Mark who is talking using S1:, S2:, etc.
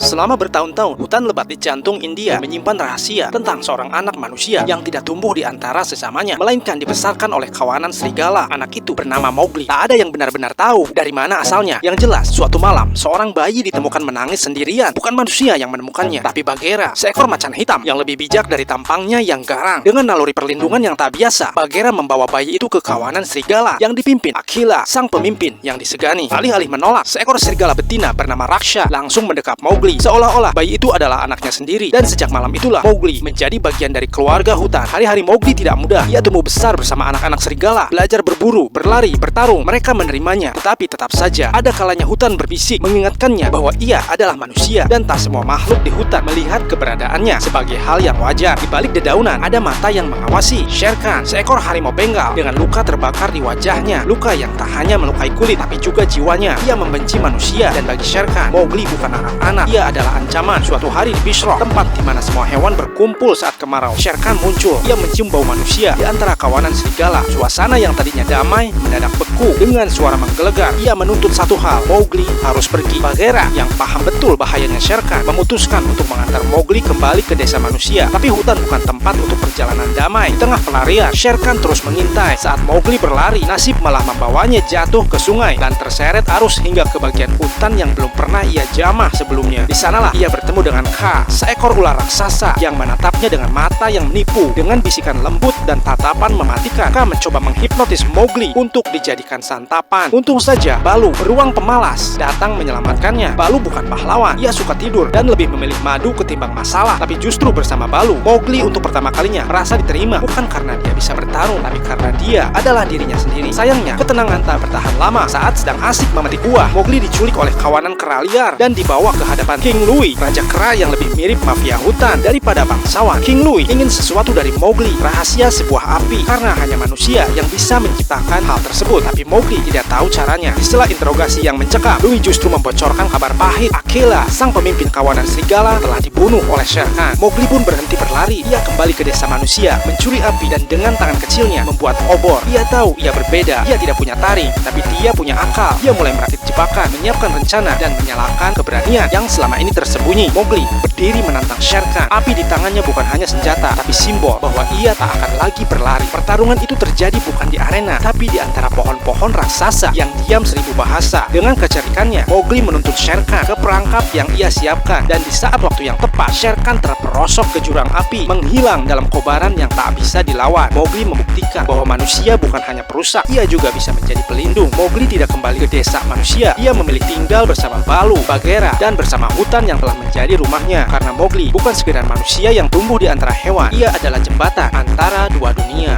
S1: Selama bertahun-tahun, hutan lebat di jantung India menyimpan rahasia tentang seorang anak manusia yang tidak tumbuh di antara sesamanya, melainkan dibesarkan oleh kawanan serigala. Anak itu bernama Mowgli. Tak ada yang benar-benar tahu dari mana asalnya. Yang jelas, suatu malam, seorang bayi ditemukan menangis sendirian. Bukan manusia yang menemukannya, tapi Bagheera, seekor macan hitam yang lebih bijak dari tampangnya yang garang. Dengan naluri perlindungan yang tak biasa, Bagheera membawa bayi itu ke kawanan serigala yang dipimpin Akela, sang pemimpin yang disegani. Alih-alih menolak, seekor serigala betina bernama Raksha langsung mendekap Mowgli, seolah-olah bayi itu adalah anaknya sendiri. Dan sejak malam itulah Mowgli menjadi bagian dari keluarga hutan. Hari-hari Mowgli tidak mudah. Ia tumbuh besar bersama anak-anak serigala, belajar berburu, berlari, bertarung. Mereka menerimanya, tetapi tetap saja ada kalanya hutan berbisik mengingatkannya bahwa ia adalah manusia dan tak semua makhluk di hutan melihat keberadaannya sebagai hal yang wajar. Di balik dedaunan ada mata yang mengawasi. Shere Khan, seekor harimau Bengal dengan luka terbakar di wajahnya, luka yang tak hanya melukai kulit tapi juga jiwanya. Ia membenci manusia, dan bagi Shere Khan, Mowgli bukan anak-anak. Ia adalah ancaman. Suatu hari di Beach Rock, tempat di mana semua hewan berkumpul saat kemarau, Shere Khan muncul. Ia mencium bau manusia di antara kawanan serigala. Suasana yang tadinya damai mendadak beku. Dengan suara menggelegar, ia menuntut satu hal: Mowgli harus pergi. Bagheera yang paham betul bahayanya Shere Khan memutuskan untuk mengantar Mowgli kembali ke desa manusia. Tapi hutan bukan tempat untuk perjalanan damai. Di tengah pelarian, Shere Khan terus mengintai. Saat Mowgli berlari, nasib malah membawanya jatuh ke sungai dan terseret arus hingga ke bagian hutan yang belum pernah ia jamah sebelumnya. Di sanalah ia bertemu dengan Kaa, seekor ular raksasa yang menatapnya dengan mata yang menipu. Dengan bisikan lembut dan tatapan mematikan, Kaa mencoba menghipnotis Mowgli untuk dijadikan santapan. Untung saja Balu, beruang pemalas, datang menyelamatkannya. Balu bukan pahlawan, ia suka tidur dan lebih memilih madu ketimbang masalah. Tapi justru bersama Balu, Mowgli untuk pertama kalinya merasa diterima, bukan karena dia bisa bertarung, tapi karena dia adalah dirinya sendiri. Sayangnya, ketenangan tak bertahan lama. Saat sedang asik memetik buah, Mowgli diculik oleh kawanan kera liar dan dibawa ke hadapan King Louie, raja kera yang lebih mirip mafia hutan daripada bangsawan. King Louie ingin sesuatu dari Mowgli, rahasia sebuah api, karena hanya manusia yang bisa menciptakan hal tersebut. Tapi Mowgli tidak tahu caranya. Setelah interogasi yang mencekam, Louie justru membocorkan kabar pahit. Akela, sang pemimpin kawanan serigala, telah dibunuh oleh Shere Khan. Mowgli pun berhenti berlari. Ia kembali ke desa manusia, mencuri api, dan dengan tangan kecilnya membuat obor. Ia tahu ia berbeda. Ia tidak punya taring, tapi dia punya akal. Ia mulai merakit jebakan, menyiapkan rencana, dan menyalakan keberanian yang selama ini tersembunyi. Mowgli berdiri menantang Shere Khan. Api di tangannya bukan hanya senjata, tapi simbol bahwa ia tak akan lagi berlari. Pertarungan itu terjadi bukan di arena, tapi di antara pohon-pohon raksasa yang diam seribu bahasa. Dengan kecerdikannya, Mowgli menuntut Shere Khan ke perangkap yang ia siapkan, dan di saat waktu yang tepat, Shere Khan terperosok ke jurang api, menghilang dalam kobaran yang tak bisa dilawan. Mowgli membuktikan bahwa manusia bukan hanya perusak, ia juga bisa menjadi pelindung. Mowgli tidak kembali ke desa manusia. Ia memilih tinggal bersama Balu, Bagheera, dan bersama hutan yang telah menjadi rumahnya. Karena Mowgli bukan sekedar manusia yang tumbuh di antara hewan, ia adalah jembatan antara dua dunia.